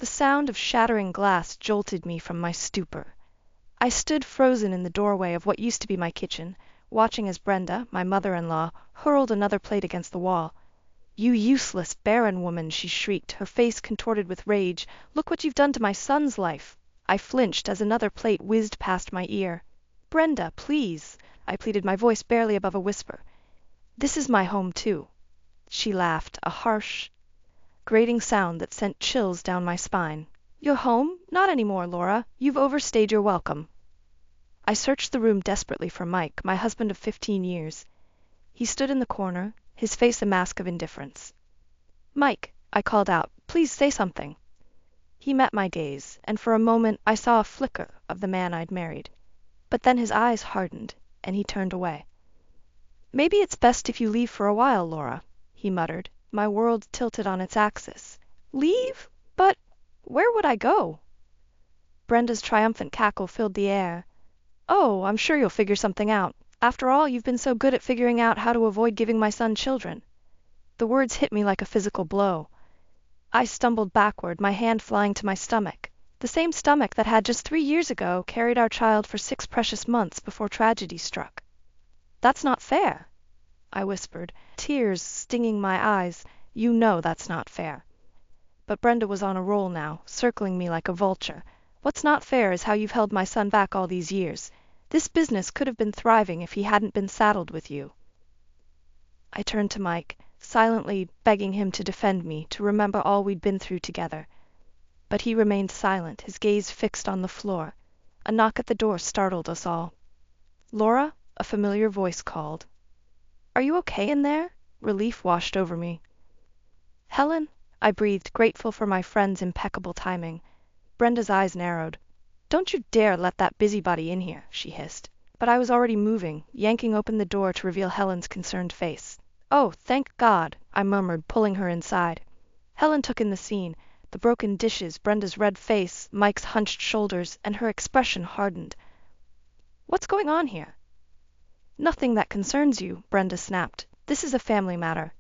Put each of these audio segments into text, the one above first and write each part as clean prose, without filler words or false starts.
The sound of shattering glass jolted me from my stupor. I stood frozen in the doorway of what used to be my kitchen, watching as Brenda, my mother-in-law, hurled another plate against the wall. "You useless, barren woman!" she shrieked, her face contorted with rage. "Look what you've done to my son's life!" I flinched as another plate whizzed past my ear. "Brenda, please," I pleaded, my voice barely above a whisper. "This is my home, too." She laughed, a harsh, grating sound that sent chills down my spine. "Your home? Not any more, Laura. You've overstayed your welcome." I searched the room desperately for Mike, my husband of 15 years. He stood in the corner, his face a mask of indifference. "Mike," I called out, "please say something." He met my gaze, and for a moment I saw a flicker of the man I'd married. But then his eyes hardened, and he turned away. "Maybe it's best if you leave for a while, Laura," he muttered, my world tilted on its axis. "Leave? But where would I go?" Brenda's triumphant cackle filled the air. "Oh, I'm sure you'll figure something out. After all, you've been so good at figuring out how to avoid giving my son children." The words hit me like a physical blow. I stumbled backward, my hand flying to my stomach. The same stomach that had just 3 years ago carried our child for 6 precious months before tragedy struck. "That's not fair," I whispered, tears stinging my eyes. "You know that's not fair." But Brenda was on a roll now, circling me like a vulture. "What's not fair is how you've held my son back all these years. This business could have been thriving if he hadn't been saddled with you." I turned to Mike, silently begging him to defend me, to remember all we'd been through together. But he remained silent, his gaze fixed on the floor. A knock at the door startled us all. "Laura?" a familiar voice called. "Are you okay in there?" Relief washed over me. "Helen?" I breathed, grateful for my friend's impeccable timing. Brenda's eyes narrowed. "Don't you dare let that busybody in here," she hissed. But I was already moving, yanking open the door to reveal Helen's concerned face. "Oh, thank God!" I murmured, pulling her inside. Helen took in the scene, the broken dishes, Brenda's red face, Mike's hunched shoulders, and her expression hardened. "What's going on here?" "Nothing that concerns you," Brenda snapped. "This is a family matter."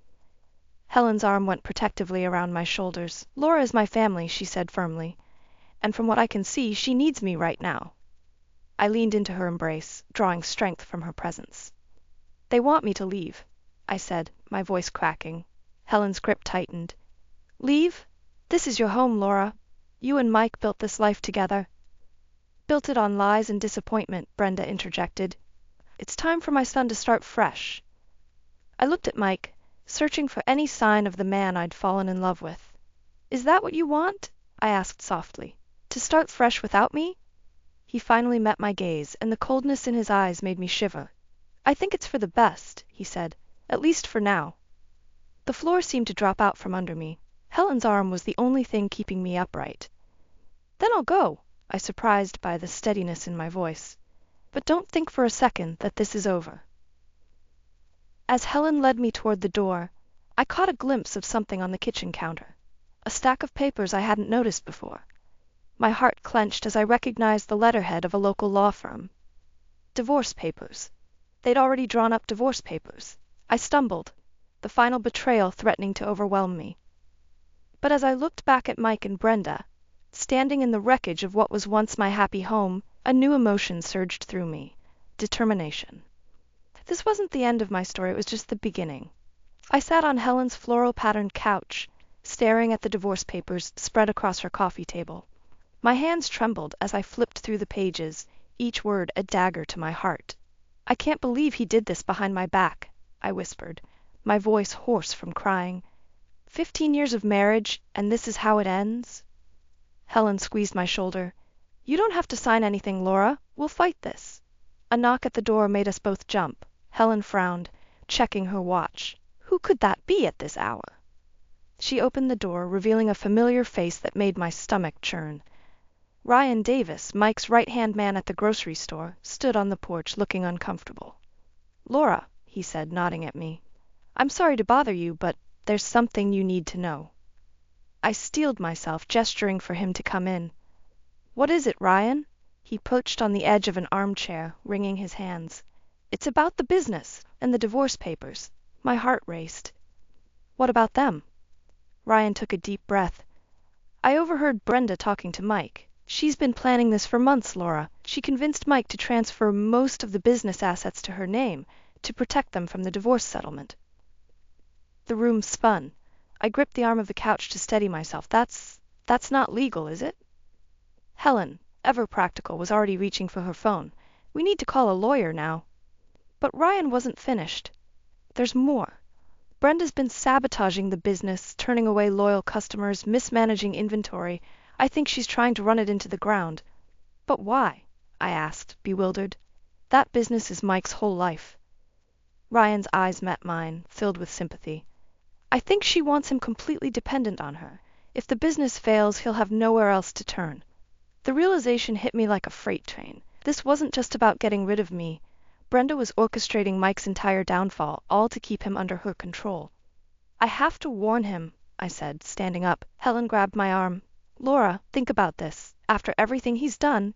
Helen's arm went protectively around my shoulders. "Laura is my family," she said firmly. "And from what I can see, she needs me right now." I leaned into her embrace, drawing strength from her presence. "They want me to leave," I said, my voice cracking. Helen's grip tightened. "Leave? This is your home, Laura. You and Mike built this life together." "Built it on lies and disappointment," Brenda interjected. "It's time for my son to start fresh." I looked at Mike, searching for any sign of the man I'd fallen in love with. "Is that what you want?" I asked softly. "To start fresh without me?" He finally met my gaze, and the coldness in his eyes made me shiver. "I think it's for the best," he said, "at least for now." The floor seemed to drop out from under me. Helen's arm was the only thing keeping me upright. "Then I'll go," I surprised by the steadiness in my voice. "But don't think for a second that this is over." As Helen led me toward the door, I caught a glimpse of something on the kitchen counter. A stack of papers I hadn't noticed before. My heart clenched as I recognized the letterhead of a local law firm. Divorce papers. They'd already drawn up divorce papers. I stumbled, the final betrayal threatening to overwhelm me. But as I looked back at Mike and Brenda, standing in the wreckage of what was once my happy home, a new emotion surged through me. Determination. This wasn't the end of my story, it was just the beginning. I sat on Helen's floral-patterned couch, staring at the divorce papers spread across her coffee table. My hands trembled as I flipped through the pages, each word a dagger to my heart. "I can't believe he did this behind my back," I whispered, my voice hoarse from crying. 15 years of marriage, and this is how it ends?" Helen squeezed my shoulder. "You don't have to sign anything, Laura. We'll fight this." A knock at the door made us both jump. Helen frowned, checking her watch. Who could that be at this hour? She opened the door, revealing a familiar face that made my stomach churn. Ryan Davis, Mike's right-hand man at the grocery store, stood on the porch looking uncomfortable. "Laura," he said, nodding at me, "I'm sorry to bother you, but there's something you need to know." I steeled myself, gesturing for him to come in. "What is it, Ryan?" He perched on the edge of an armchair, wringing his hands. "It's about the business and the divorce papers." My heart raced. "What about them?" Ryan took a deep breath. I overheard Brenda talking to Mike. She's been planning this for months, Laura. She convinced Mike to transfer most of the business assets to her name to protect them from the divorce settlement. The room spun. I gripped the arm of the couch to steady myself. That's not legal, is it? Helen, ever practical, was already reaching for her phone. We need to call a lawyer now. But Ryan wasn't finished. There's more. Brenda's been sabotaging the business, turning away loyal customers, mismanaging inventory. I think she's trying to run it into the ground. But why? I asked, bewildered. That business is Mike's whole life. Ryan's eyes met mine, filled with sympathy. I think she wants him completely dependent on her. If the business fails, he'll have nowhere else to turn. The realization hit me like a freight train. This wasn't just about getting rid of me. Brenda was orchestrating Mike's entire downfall, all to keep him under her control. I have to warn him, I said, standing up. Helen grabbed my arm. Laura, think about this. After everything he's done.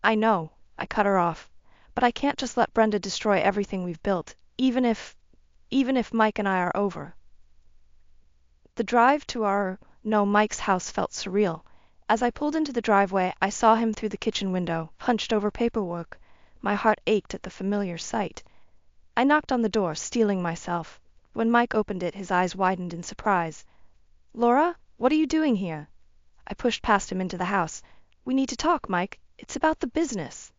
I know, I cut her off. But I can't just let Brenda destroy everything we've built, even if Mike and I are over. The drive to Mike's house felt surreal. As I pulled into the driveway, I saw him through the kitchen window, hunched over paperwork. My heart ached at the familiar sight. I knocked on the door, steeling myself. When Mike opened it, his eyes widened in surprise. Laura, what are you doing here? I pushed past him into the house. We need to talk, Mike. It's about the business.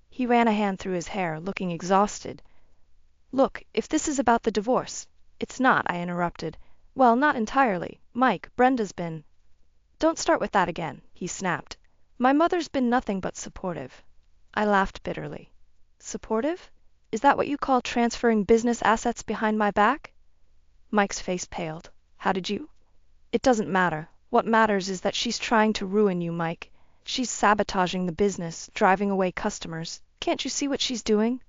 He ran a hand through his hair, looking exhausted. Look, if this is about the divorce. It's not, I interrupted. Well, not entirely. Mike, Brenda's been. Don't start with that again, he snapped. My mother's been nothing but supportive. I laughed bitterly. Supportive? Is that what you call transferring business assets behind my back? Mike's face paled. How did you? It doesn't matter. What matters is that she's trying to ruin you, Mike. She's sabotaging the business, driving away customers. Can't you see what she's doing?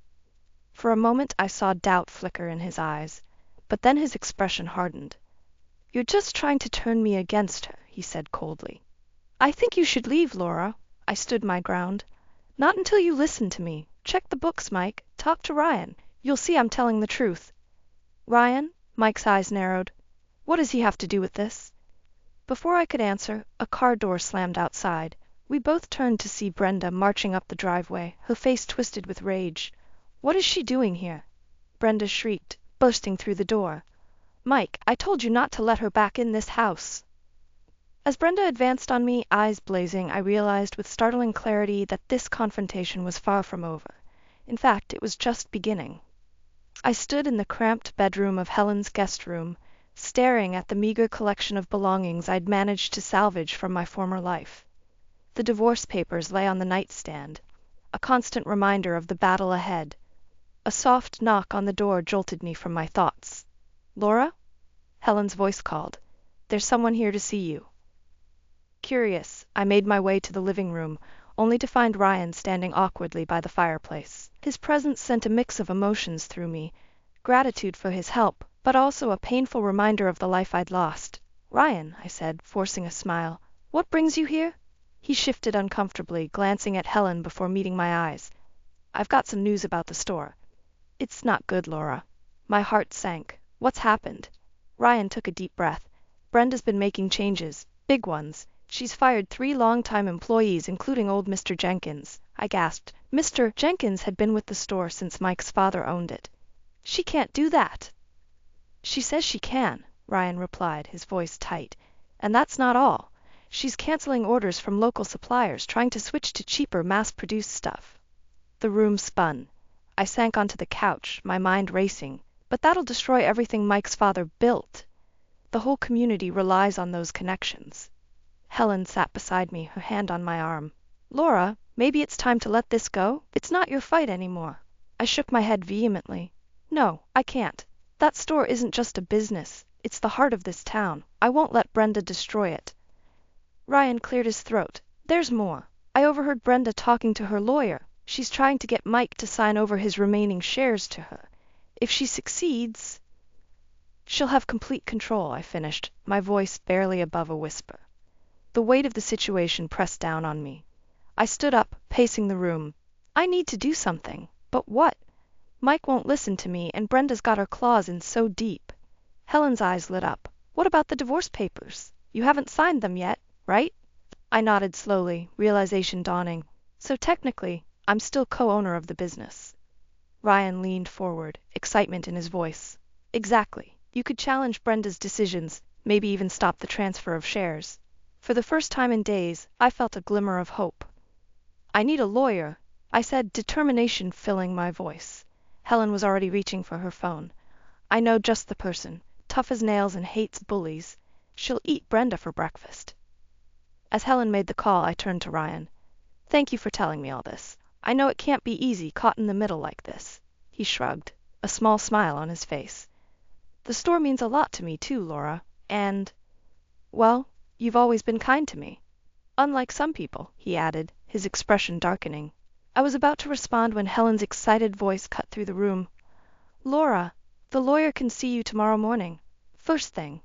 For a moment I saw doubt flicker in his eyes, but then his expression hardened. You're just trying to turn me against her, he said coldly. I think you should leave, Laura. I stood my ground. Not until you listen to me. Check the books, Mike. Talk to Ryan. You'll see I'm telling the truth. Ryan? Mike's eyes narrowed. What does he have to do with this? Before I could answer, a car door slammed outside. We both turned to see Brenda marching up the driveway, her face twisted with rage. What is she doing here? Brenda shrieked, bursting through the door. Mike, I told you not to let her back in this house. As Brenda advanced on me, eyes blazing, I realized with startling clarity that this confrontation was far from over. In fact, it was just beginning. I stood in the cramped bedroom of Helen's guest room, staring at the meager collection of belongings I'd managed to salvage from my former life. The divorce papers lay on the nightstand, a constant reminder of the battle ahead. A soft knock on the door jolted me from my thoughts. Laura? Helen's voice called. There's someone here to see you. Curious, I made my way to the living room, only to find Ryan standing awkwardly by the fireplace. His presence sent a mix of emotions through me, gratitude for his help, but also a painful reminder of the life I'd lost. Ryan, I said, forcing a smile, what brings you here? He shifted uncomfortably, glancing at Helen before meeting my eyes. I've got some news about the store. It's not good, Laura. My heart sank. What's happened? Ryan took a deep breath. Brenda's been making changes, big ones. She's fired 3 long-time employees, including old Mr. Jenkins. I gasped. Mr. Jenkins had been with the store since Mike's father owned it. She can't do that. She says she can, Ryan replied, his voice tight. And that's not all. She's canceling orders from local suppliers, trying to switch to cheaper, mass-produced stuff. The room spun. I sank onto the couch, my mind racing. But that'll destroy everything Mike's father built. The whole community relies on those connections. Helen sat beside me, her hand on my arm. Laura, maybe it's time to let this go? It's not your fight anymore. I shook my head vehemently. No, I can't. That store isn't just a business. It's the heart of this town. I won't let Brenda destroy it. Ryan cleared his throat. There's more. I overheard Brenda talking to her lawyer. She's trying to get Mike to sign over his remaining shares to her. If she succeeds, she'll have complete control, I finished, my voice barely above a whisper. The weight of the situation pressed down on me. I stood up, pacing the room. I need to do something. But what? Mike won't listen to me, and Brenda's got her claws in so deep. Helen's eyes lit up. What about the divorce papers? You haven't signed them yet. right? I nodded slowly, realization dawning. So technically, I'm still co-owner of the business. Ryan leaned forward, excitement in his voice. Exactly. You could challenge Brenda's decisions, maybe even stop the transfer of shares. For the first time in days, I felt a glimmer of hope. I need a lawyer, I said, determination filling my voice. Helen was already reaching for her phone. I know just the person, tough as nails and hates bullies. She'll eat Brenda for breakfast. As Helen made the call, I turned to Ryan. Thank you for telling me all this. I know it can't be easy caught in the middle like this. He shrugged, a small smile on his face. The store means a lot to me too, Laura, and, well, you've always been kind to me. Unlike some people, he added, his expression darkening. I was about to respond when Helen's excited voice cut through the room. Laura, the lawyer can see you tomorrow morning. First thing.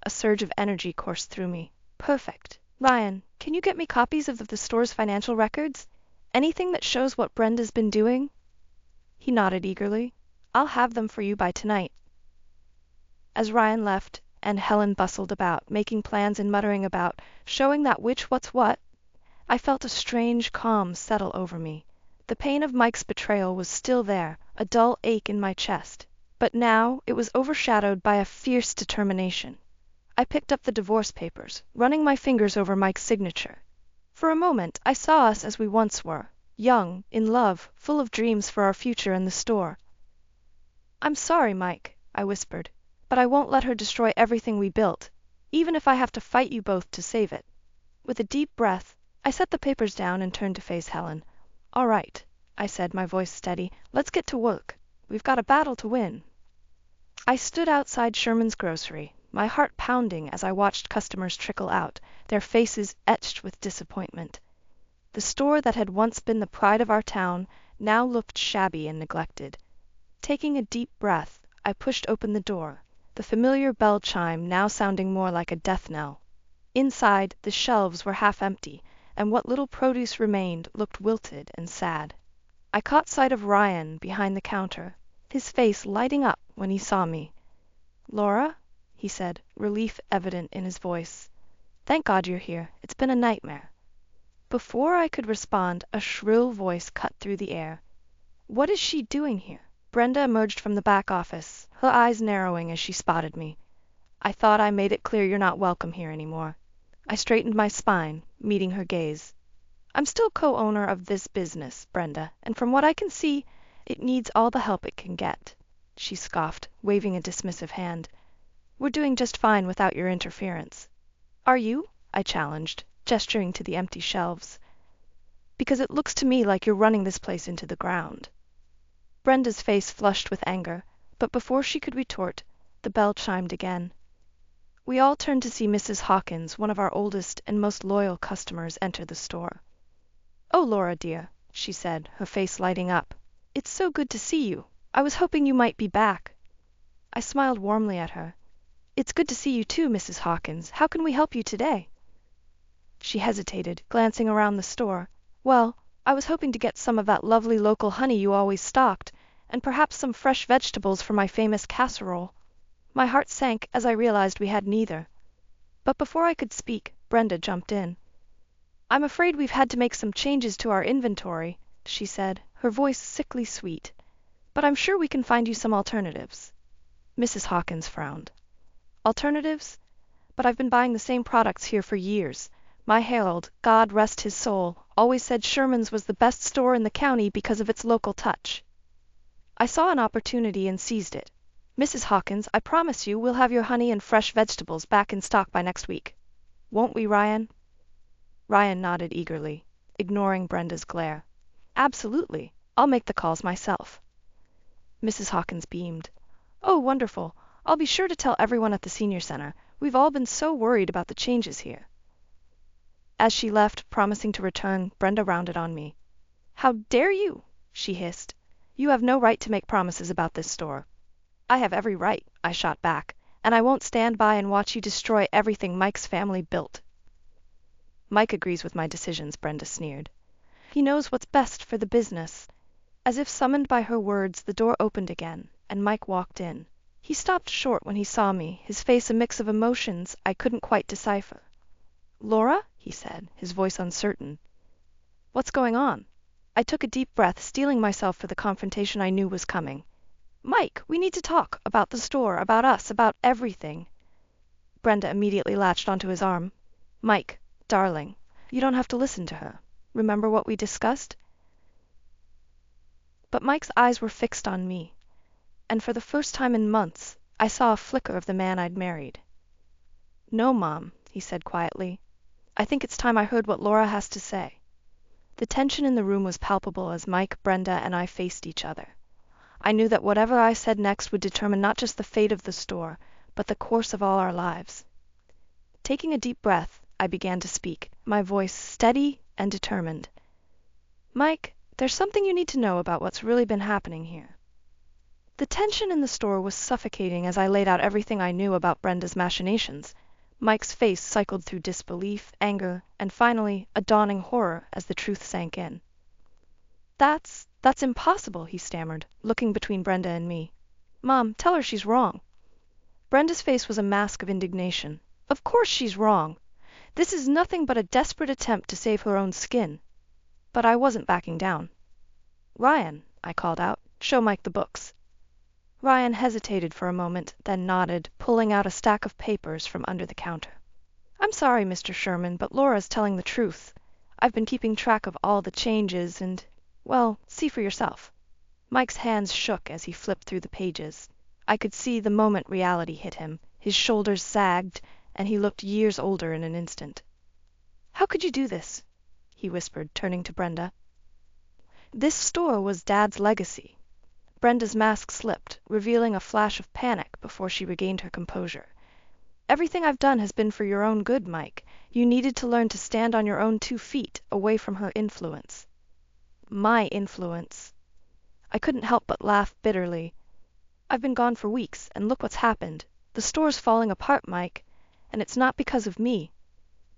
A surge of energy coursed through me. Perfect. Ryan, can you get me copies of the store's financial records? Anything that shows what Brenda's been doing? He nodded eagerly. I'll have them for you by tonight. As Ryan left, and Helen bustled about, making plans and muttering about, showing that which what's what, I felt a strange calm settle over me. The pain of Mike's betrayal was still there, a dull ache in my chest, but now it was overshadowed by a fierce determination. I picked up the divorce papers, running my fingers over Mike's signature. For a moment I saw us as we once were, young, in love, full of dreams for our future in the store. I'm sorry, Mike, I whispered, but I won't let her destroy everything we built, even if I have to fight you both to save it. With a deep breath, I set the papers down and turned to face Helen. All right, I said, my voice steady, let's get to work. We've got a battle to win. I stood outside Sherman's grocery, my heart pounding as I watched customers trickle out, their faces etched with disappointment. The store that had once been the pride of our town now looked shabby and neglected. Taking a deep breath, I pushed open the door, the familiar bell chime now sounding more like a death knell. Inside, the shelves were half empty, and what little produce remained looked wilted and sad. I caught sight of Ryan behind the counter, his face lighting up when he saw me. Laura, he said, relief evident in his voice. Thank God you're here. It's been a nightmare. Before I could respond, a shrill voice cut through the air. What is she doing here? Brenda emerged from the back office, her eyes narrowing as she spotted me. I thought I made it clear you're not welcome here anymore. I straightened my spine, meeting her gaze. I'm still co-owner of this business, Brenda, and from what I can see, it needs all the help it can get. She scoffed, waving a dismissive hand. We're doing just fine without your interference. Are you? I challenged, gesturing to the empty shelves. Because it looks to me like you're running this place into the ground. Brenda's face flushed with anger, but before she could retort, the bell chimed again. We all turned to see Mrs. Hawkins, one of our oldest and most loyal customers, enter the store. Oh, Laura dear, she said, her face lighting up. It's so good to see you. I was hoping you might be back. I smiled warmly at her. It's good to see you too, Mrs. Hawkins. How can we help you today? She hesitated, glancing around the store. Well, I was hoping to get some of that lovely local honey you always stocked, and perhaps some fresh vegetables for my famous casserole. My heart sank as I realized we had neither. But before I could speak, Brenda jumped in. I'm afraid we've had to make some changes to our inventory, she said, her voice sickly sweet. But I'm sure we can find you some alternatives. Mrs. Hawkins frowned. Alternatives? But I've been buying the same products here for years. My Harold, God rest his soul, always said Sherman's was the best store in the county because of its local touch. I saw an opportunity and seized it. Mrs. Hawkins, I promise you we'll have your honey and fresh vegetables back in stock by next week. Won't we, Ryan? Ryan nodded eagerly, ignoring Brenda's glare. Absolutely. I'll make the calls myself. Mrs. Hawkins beamed. Oh, wonderful. I'll be sure to tell everyone at the senior center. We've all been so worried about the changes here. As she left, promising to return, Brenda rounded on me. How dare you? She hissed. You have no right to make promises about this store. I have every right, I shot back, and I won't stand by and watch you destroy everything Mike's family built. Mike agrees with my decisions, Brenda sneered. He knows what's best for the business. As if summoned by her words, the door opened again, and Mike walked in. He stopped short when he saw me, his face a mix of emotions I couldn't quite decipher. "Laura?" he said, his voice uncertain. "What's going on?" I took a deep breath, steeling myself for the confrontation I knew was coming. "Mike, we need to talk about the store, about us, about everything." Brenda immediately latched onto his arm. "Mike, darling, you don't have to listen to her. Remember what we discussed?" But Mike's eyes were fixed on me, and for the first time in months I saw a flicker of the man I'd married. "No, Mom," he said quietly. "I think it's time I heard what Laura has to say." The tension in the room was palpable as Mike, Brenda, and I faced each other. I knew that whatever I said next would determine not just the fate of the store, but the course of all our lives. Taking a deep breath, I began to speak, my voice steady and determined. "Mike, there's something you need to know about what's really been happening here." The tension in the store was suffocating as I laid out everything I knew about Brenda's machinations. Mike's face cycled through disbelief, anger, and finally a dawning horror as the truth sank in. That's impossible," he stammered, looking between Brenda and me. "Mom, tell her she's wrong." Brenda's face was a mask of indignation. "Of course she's wrong. This is nothing but a desperate attempt to save her own skin." But I wasn't backing down. "Ryan," I called out, "show Mike the books." Ryan hesitated for a moment, then nodded, pulling out a stack of papers from under the counter. "I'm sorry, Mr. Sherman, but Laura's telling the truth. I've been keeping track of all the changes and, well, see for yourself." Mike's hands shook as he flipped through the pages. I could see the moment reality hit him. His shoulders sagged, and he looked years older in an instant. "How could you do this?" he whispered, turning to Brenda. "This store was Dad's legacy." Brenda's mask slipped, revealing a flash of panic before she regained her composure. "Everything I've done has been for your own good, Mike. You needed to learn to stand on your own 2 feet, away from her influence." "My influence." I couldn't help but laugh bitterly. "I've been gone for weeks, and look what's happened. The store's falling apart, Mike, and it's not because of me."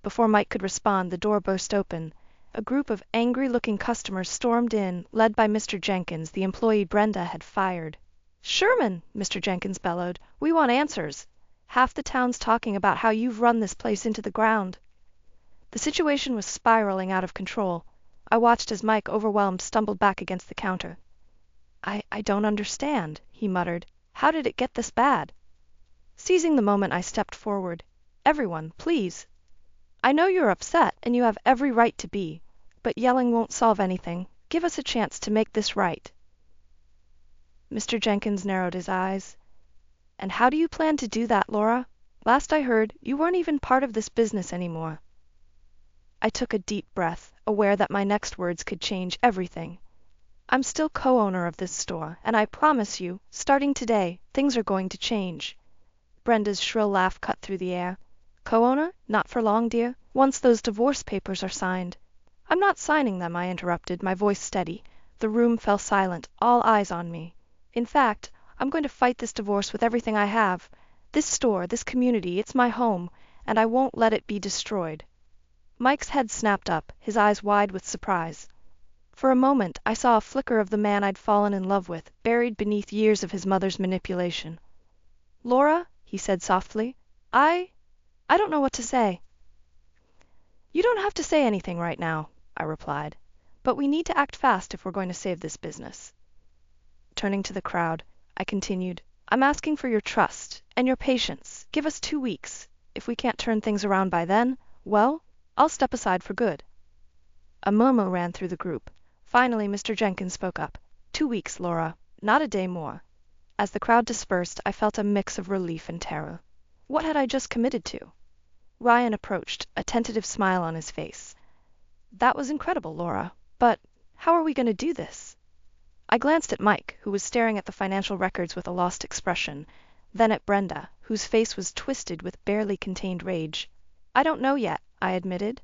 Before Mike could respond, the door burst open. A group of angry-looking customers stormed in, led by Mr. Jenkins, the employee Brenda had fired. "Sherman," Mr. Jenkins bellowed, "we want answers. Half the town's talking about how you've run this place into the ground." The situation was spiraling out of control. I watched as Mike, overwhelmed, stumbled back against the counter. I don't understand," he muttered. "How did it get this bad?" Seizing the moment, I stepped forward. "Everyone, please. I know you're upset, and you have every right to be, but yelling won't solve anything. Give us a chance to make this right." Mr. Jenkins narrowed his eyes. "And how do you plan to do that, Laura? Last I heard, you weren't even part of this business anymore." I took a deep breath, aware that my next words could change everything. "I'm still co-owner of this store, and I promise you, starting today, things are going to change." Brenda's shrill laugh cut through the air. "Co-owner? Not for long, dear. Once those divorce papers are signed." "I'm not signing them," I interrupted, my voice steady. The room fell silent, all eyes on me. "In fact, I'm going to fight this divorce with everything I have. This store, this community, it's my home, and I won't let it be destroyed." Mike's head snapped up, his eyes wide with surprise. For a moment, I saw a flicker of the man I'd fallen in love with, buried beneath years of his mother's manipulation. "Laura," he said softly, I don't know what to say." "You don't have to say anything right now," I replied, "but we need to act fast if we're going to save this business." Turning to the crowd, I continued, "I'm asking for your trust and your patience. Give us 2 weeks. If we can't turn things around by then, well, I'll step aside for good." A murmur ran through the group. Finally, Mr. Jenkins spoke up. "2 weeks, Laura, not a day more." As the crowd dispersed, I felt a mix of relief and terror. What had I just committed to? Ryan approached, a tentative smile on his face. "That was incredible, Laura. But how are we going to do this?" I glanced at Mike, who was staring at the financial records with a lost expression, then at Brenda, whose face was twisted with barely contained rage. "I don't know yet," I admitted,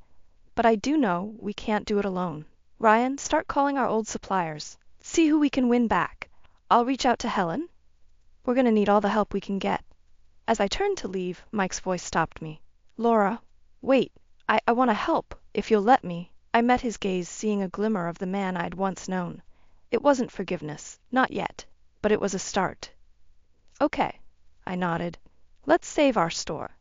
"but I do know we can't do it alone. Ryan, start calling our old suppliers. See who we can win back. I'll reach out to Helen. We're going to need all the help we can get." As I turned to leave, Mike's voice stopped me. "Laura, wait. I want to help, if you'll let me." I met his gaze, seeing a glimmer of the man I'd once known. It wasn't forgiveness, not yet, but it was a start. "Okay," I nodded. "Let's save our store."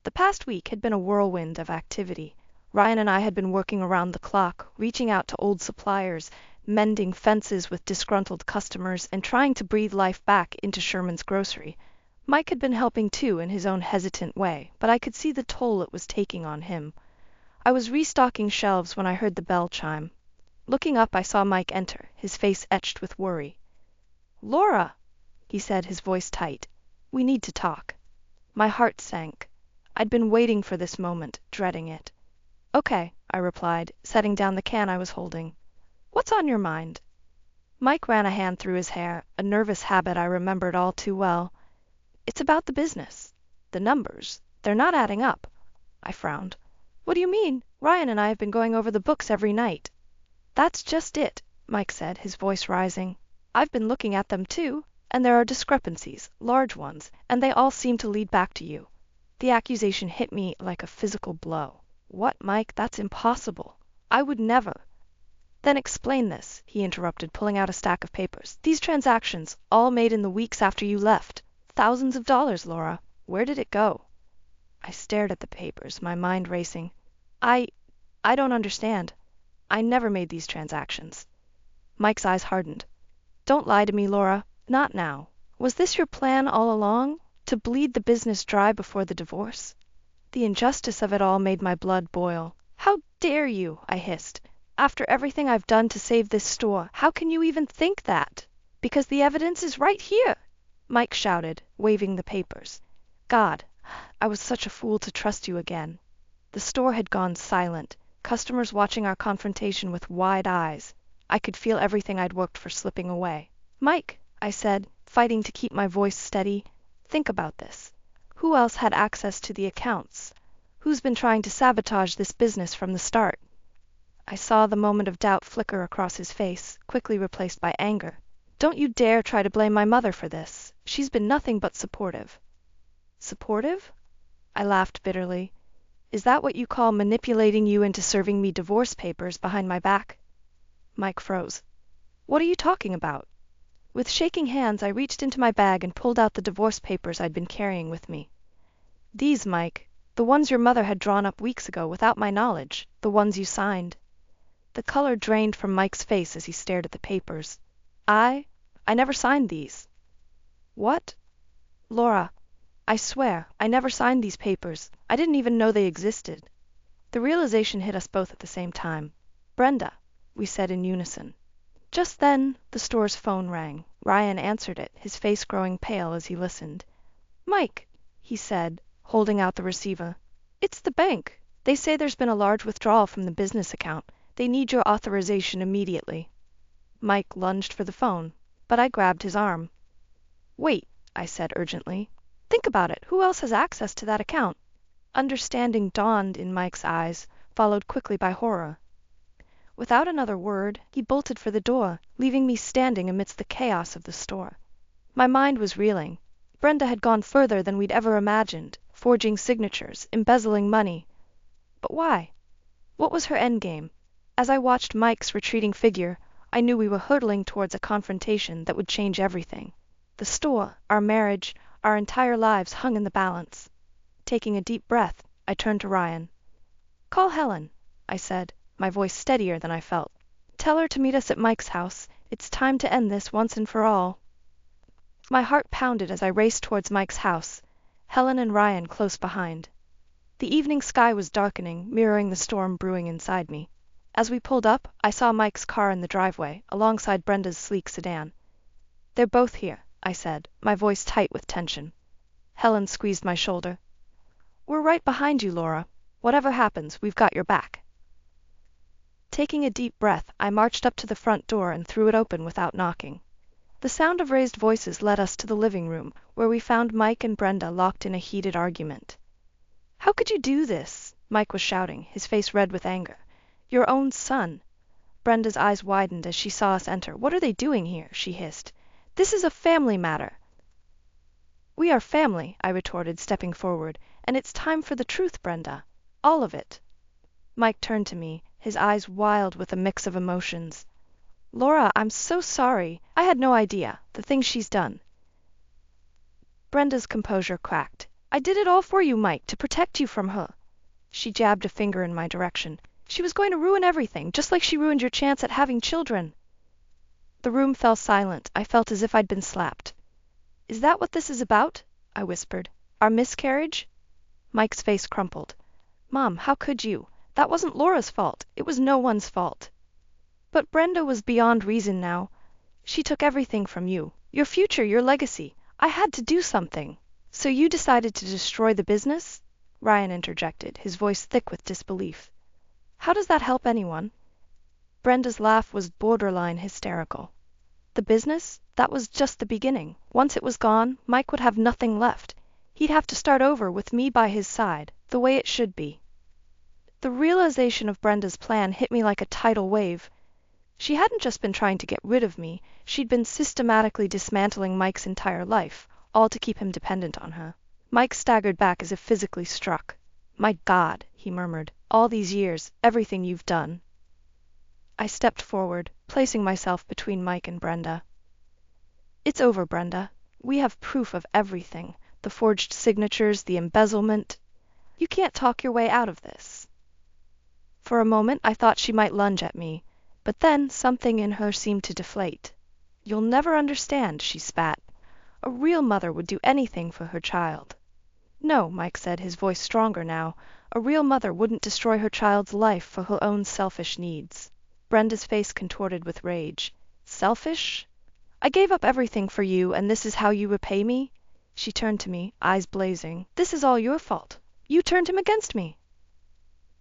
The past week had been a whirlwind of activity. Ryan and I had been working around the clock, reaching out to old suppliers, mending fences with disgruntled customers, and trying to breathe life back into Sherman's grocery. Mike had been helping too in his own hesitant way, but I could see the toll it was taking on him. I was restocking shelves when I heard the bell chime. Looking up, I saw Mike enter, his face etched with worry. "Laura," he said, his voice tight. "We need to talk." My heart sank. I'd been waiting for this moment, dreading it. "Okay," I replied, setting down the can I was holding. "What's on your mind?" Mike ran a hand through his hair, a nervous habit I remembered all too well. "It's about the business. The numbers. They're not adding up." I frowned. "What do you mean? Ryan and I have been going over the books every night." "That's just it," Mike said, his voice rising. "I've been looking at them too, and there are discrepancies, large ones, and they all seem to lead back to you." The accusation hit me like a physical blow. "What, Mike? That's impossible. I would never—" "Then explain this," he interrupted, pulling out a stack of papers. "These transactions, all made in the weeks after you left. Thousands of dollars, Laura. Where did it go?" I stared at the papers, my mind racing. I don't understand. I never made these transactions." Mike's eyes hardened. "Don't lie to me, Laura. Not now. Was this your plan all along? To bleed the business dry before the divorce?" The injustice of it all made my blood boil. "How dare you?" I hissed. "After everything I've done to save this store, how can you even think that? Because the evidence is right here!" Mike shouted, waving the papers. God, I was such a fool to trust you again. The store had gone silent, customers watching our confrontation with wide eyes. I could feel everything I'd worked for slipping away. "Mike," I said, fighting to keep my voice steady, "think about this. Who else had access to the accounts? Who's been trying to sabotage this business from the start?" I saw the moment of doubt flicker across his face, quickly replaced by anger. "Don't you dare try to blame my mother for this. She's been nothing but supportive." "Supportive?" I laughed bitterly. "Is that what you call manipulating you into serving me divorce papers behind my back?" Mike froze. "What are you talking about?" With shaking hands, I reached into my bag and pulled out the divorce papers I'd been carrying with me. "These, Mike, the ones your mother had drawn up weeks ago without my knowledge, the ones you signed." The color drained from Mike's face as he stared at the papers. I never signed these." "What?" "Laura, I swear, I never signed these papers. I didn't even know they existed." The realization hit us both at the same time. "Brenda," we said in unison. Just then, the store's phone rang. Ryan answered it, his face growing pale as he listened. "Mike," he said, holding out the receiver. "It's the bank. They say there's been a large withdrawal from the business account. They need your authorization immediately." Mike lunged for the phone, but I grabbed his arm. "Wait," I said urgently. "Think about it. Who else has access to that account?" Understanding dawned in Mike's eyes, followed quickly by horror. Without another word, he bolted for the door, leaving me standing amidst the chaos of the store. My mind was reeling. Brenda had gone further than we'd ever imagined, forging signatures, embezzling money. But why? What was her endgame? As I watched Mike's retreating figure, I knew we were hurtling towards a confrontation that would change everything. The store, our marriage, our entire lives hung in the balance. Taking a deep breath, I turned to Ryan. "Call Helen," I said, my voice steadier than I felt. "Tell her to meet us at Mike's house. It's time to end this once and for all." My heart pounded as I raced towards Mike's house, Helen and Ryan close behind. The evening sky was darkening, mirroring the storm brewing inside me. As we pulled up, I saw Mike's car in the driveway, alongside Brenda's sleek sedan. "They're both here," I said, my voice tight with tension. Helen squeezed my shoulder. "We're right behind you, Laura. Whatever happens, we've got your back." Taking a deep breath, I marched up to the front door and threw it open without knocking. The sound of raised voices led us to the living room, where we found Mike and Brenda locked in a heated argument. "How could you do this?" Mike was shouting, his face red with anger. "Your own son." Brenda's eyes widened as she saw us enter. "What are they doing here?" she hissed. "This is a family matter." "We are family," I retorted, stepping forward, "and it's time for the truth, Brenda. All of it." Mike turned to me, his eyes wild with a mix of emotions. "Laura, I'm so sorry. I had no idea. The things she's done." Brenda's composure cracked. I did it all for you, Mike, to protect you from her. She jabbed a finger in my direction. She was going to ruin everything, just like she ruined your chance at having children. The room fell silent. I felt as if I'd been slapped. Is that what this is about? I whispered. Our miscarriage? Mike's face crumpled. Mom, how could you? That wasn't Laura's fault. It was no one's fault. But Brenda was beyond reason now. She took everything from you. Your future, your legacy. I had to do something. So you decided to destroy the business? Ryan interjected, his voice thick with disbelief. How does that help anyone? Brenda's laugh was borderline hysterical. The business? That was just the beginning. Once it was gone, Mike would have nothing left. He'd have to start over with me by his side, the way it should be. The realization of Brenda's plan hit me like a tidal wave. She hadn't just been trying to get rid of me, she'd been systematically dismantling Mike's entire life, all to keep him dependent on her. Mike staggered back as if physically struck. My God, he murmured, all these years, everything you've done. I stepped forward, placing myself between Mike and Brenda. It's over, Brenda. We have proof of everything. The forged signatures, the embezzlement. You can't talk your way out of this. For a moment I thought she might lunge at me, but then something in her seemed to deflate. You'll never understand, she spat. A real mother would do anything for her child. No, Mike said, his voice stronger now. A real mother wouldn't destroy her child's life for her own selfish needs. Brenda's face contorted with rage. Selfish? I gave up everything for you, and this is how you repay me? She turned to me, eyes blazing. This is all your fault. You turned him against me.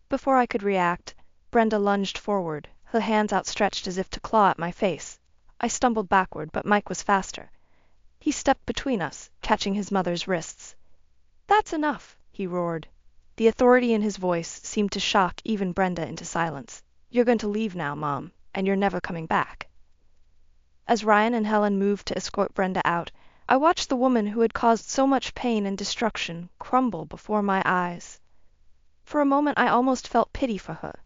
Before I could react, Brenda lunged forward, her hands outstretched as if to claw at my face. I stumbled backward, but Mike was faster. He stepped between us, catching his mother's wrists. That's enough, he roared. The authority in his voice seemed to shock even Brenda into silence. You're going to leave now, Mom, and you're never coming back. As Ryan and Helen moved to escort Brenda out, I watched the woman who had caused so much pain and destruction crumble before my eyes. For a moment I almost felt pity for her.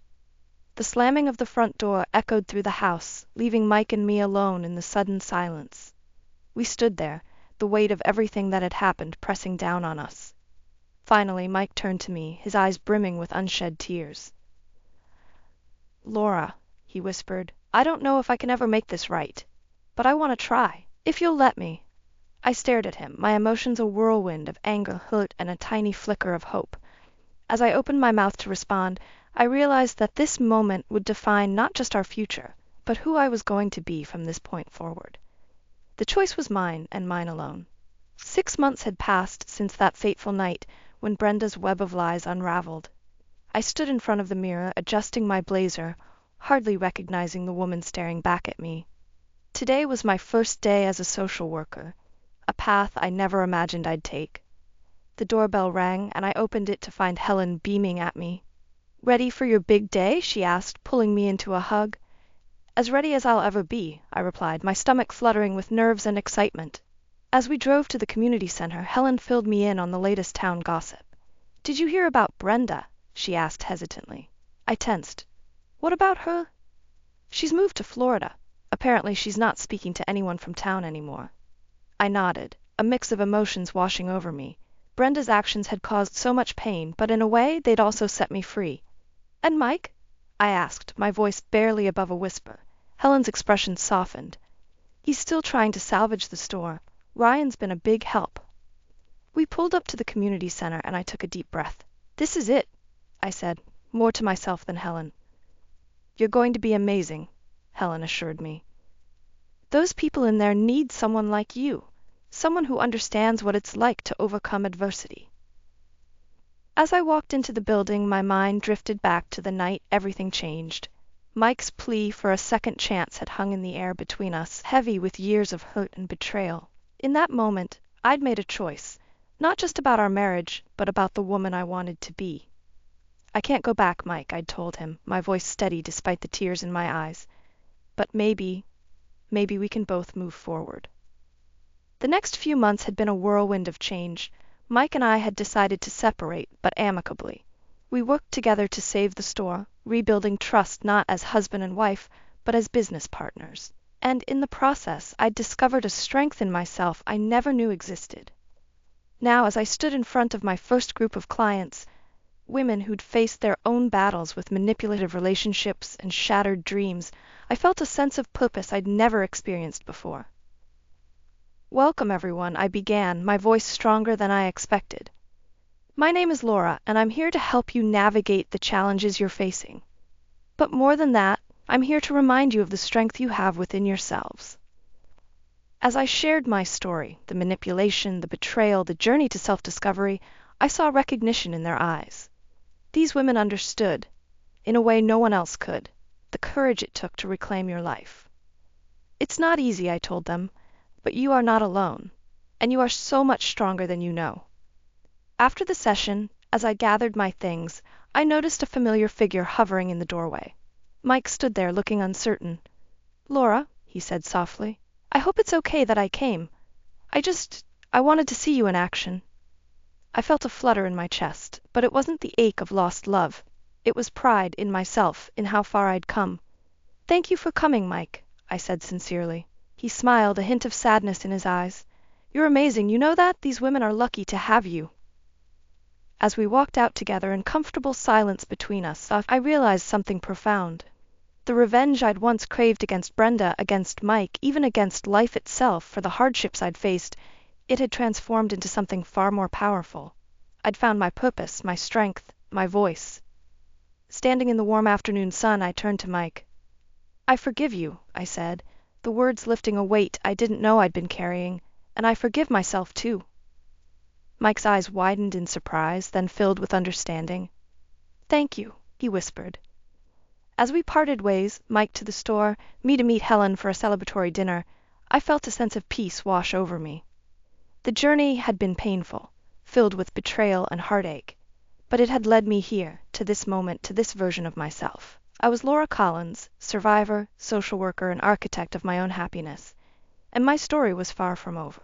The slamming of the front door echoed through the house, leaving Mike and me alone in the sudden silence. We stood there, the weight of everything that had happened pressing down on us. Finally, Mike turned to me, his eyes brimming with unshed tears. Laura, he whispered, I don't know if I can ever make this right, but I want to try, if you'll let me. I stared at him, my emotions a whirlwind of anger, hurt, and a tiny flicker of hope. As I opened my mouth to respond, I realized that this moment would define not just our future, but who I was going to be from this point forward. The choice was mine, and mine alone. 6 months had passed since that fateful night when Brenda's web of lies unraveled. I stood in front of the mirror, adjusting my blazer, hardly recognizing the woman staring back at me. Today was my first day as a social worker, a path I never imagined I'd take. The doorbell rang, and I opened it to find Helen beaming at me. Ready for your big day? She asked, pulling me into a hug. As ready as I'll ever be, I replied, my stomach fluttering with nerves and excitement. As we drove to the community center, Helen filled me in on the latest town gossip. Did you hear about Brenda? She asked hesitantly. I tensed. What about her? She's moved to Florida. Apparently she's not speaking to anyone from town anymore. I nodded, a mix of emotions washing over me. Brenda's actions had caused so much pain, but in a way they'd also set me free. And Mike? I asked, my voice barely above a whisper. Helen's expression softened. He's still trying to salvage the store. Ryan's been a big help. We pulled up to the community center, and I took a deep breath. This is it, I said, more to myself than Helen. You're going to be amazing, Helen assured me. Those people in there need someone like you, someone who understands what it's like to overcome adversity. As I walked into the building, my mind drifted back to the night everything changed. Mike's plea for a second chance had hung in the air between us, heavy with years of hurt and betrayal. In that moment, I'd made a choice, not just about our marriage, but about the woman I wanted to be. I can't go back, Mike, I'd told him, my voice steady despite the tears in my eyes. But maybe we can both move forward. The next few months had been a whirlwind of change. Mike and I had decided to separate, but amicably. We worked together to save the store, rebuilding trust not as husband and wife, but as business partners. And in the process, I'd discovered a strength in myself I never knew existed. Now, as I stood in front of my first group of clients, women who'd faced their own battles with manipulative relationships and shattered dreams, I felt a sense of purpose I'd never experienced before. "Welcome, everyone," I began, my voice stronger than I expected. "My name is Laura, and I'm here to help you navigate the challenges you're facing. But more than that, I'm here to remind you of the strength you have within yourselves." As I shared my story, the manipulation, the betrayal, the journey to self-discovery, I saw recognition in their eyes. These women understood, in a way no one else could, the courage it took to reclaim your life. "It's not easy," I told them, "but you are not alone, and you are so much stronger than you know." After the session, as I gathered my things, I noticed a familiar figure hovering in the doorway. Mike stood there looking uncertain. "Laura," he said softly, "I hope it's okay that I came. I wanted to see you in action." I felt a flutter in my chest, but it wasn't the ache of lost love. It was pride in myself, in how far I'd come. "Thank you for coming, Mike," I said sincerely. He smiled, a hint of sadness in his eyes. "You're amazing, you know that? These women are lucky to have you." As we walked out together in comfortable silence between us, I realized something profound. The revenge I'd once craved against Brenda, against Mike, even against life itself for the hardships I'd faced, it had transformed into something far more powerful. I'd found my purpose, my strength, my voice. Standing in the warm afternoon sun, I turned to Mike. "I forgive you," I said, the words lifting a weight I didn't know I'd been carrying, "and I forgive myself too." Mike's eyes widened in surprise, then filled with understanding. "Thank you," he whispered. As we parted ways, Mike to the store, me to meet Helen for a celebratory dinner, I felt a sense of peace wash over me. The journey had been painful, filled with betrayal and heartache, but it had led me here, to this moment, to this version of myself. I was Laura Collins, survivor, social worker, and architect of my own happiness, and my story was far from over.